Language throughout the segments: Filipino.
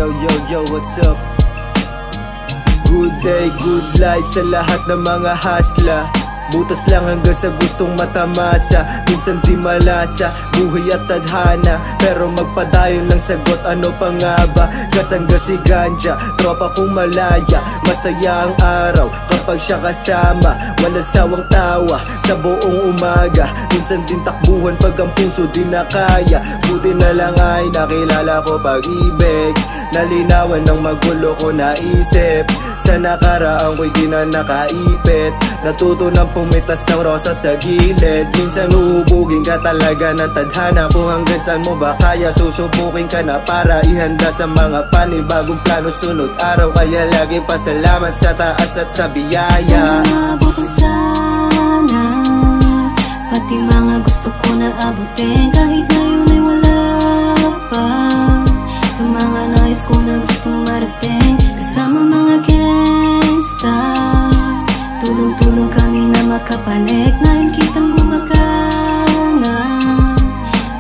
Yo, what's up? Good day, good life sa lahat ng mga hasla. Butas lang hanggang sa gustong matamasa. Minsan di malasa, buhay at tadhana. Pero magpadayon lang sagot, ano pa nga ba? Gasang-gasi ganja, tropa kong malaya. Masaya ang araw kapag siya kasama. Walang sawang tawa sa buong umaga. Minsan din takbuhan pag ang puso di na kaya. Buti na lang ay nakilala ko pag-ibig. Nalinawan ng magulo ko naisip. Sa nakaraan ko'y di na nakaipit. Natuto ng pumitas ng rosa sa gilid. Minsan uhubugin ka talaga ng tadhana. Kung hanggang saan mo ba kaya, susubukin ka na para ihanda sa mga panibagong plano sunod araw. Kaya lagi pasalamat sa taas at sa biyaya. Sana maabutan sana, pati mga gusto ko na abutin. Kahit ngayon ay wala pa, sa mga nais ko na gustong marating. Kasama mga gangsta, tulong-tulong kami na makapanik. Nahin kitang gumagana,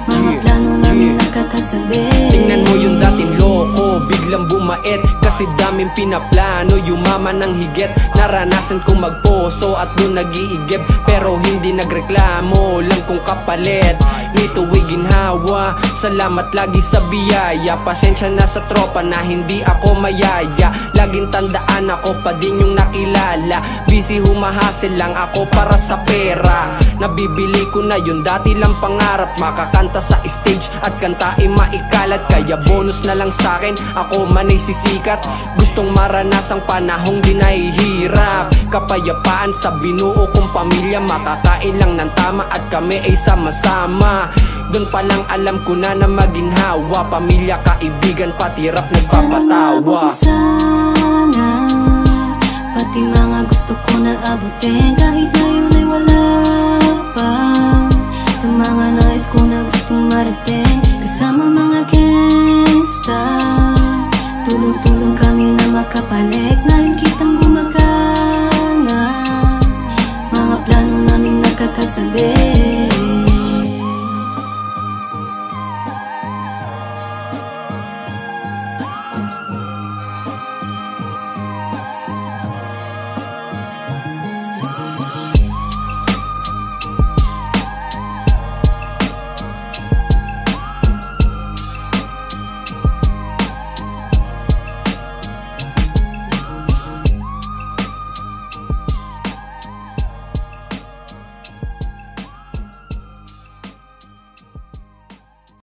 mga plano namin nakakasabi. Tingnan mo yung dating loko, biglang bumait. Kasi daming pinaplano, yumaman ng higit. Naranasan kong magposo at doon nag-iigib. Pero hindi nagreklamo, lang kong kapalit. Nituwig ginhawa, salamat lagi sa biyaya. Pasensya na sa tropa na hindi ako mayaya. Laging tandaan ako pa din yung nakilala. Busy humahasil lang ako para sa pera. Nabibili ko na yun, dati lang pangarap. Makakanta sa stage at kantain maikalat. Kaya bonus na lang sa'kin, ako man ay sisikat. Gustong maranasang panahong di nahihirap. Kapayapaan sa binuo kong pamilya. Makakain lang ng tama at kami ay sama-sama. Doon pa lang alam ko na maginhawa. Pamilya, kaibigan, pati rap nagpapatawa. Sana pati mga gusto ko na abutin. Kahit ngayon ay wala pa, sa mga nais ko na gustong marating. Kasama mga gangsta, tulong-tulong kami na makapanik. Nahin kitang gumagana, mga plano naming nakakasabi.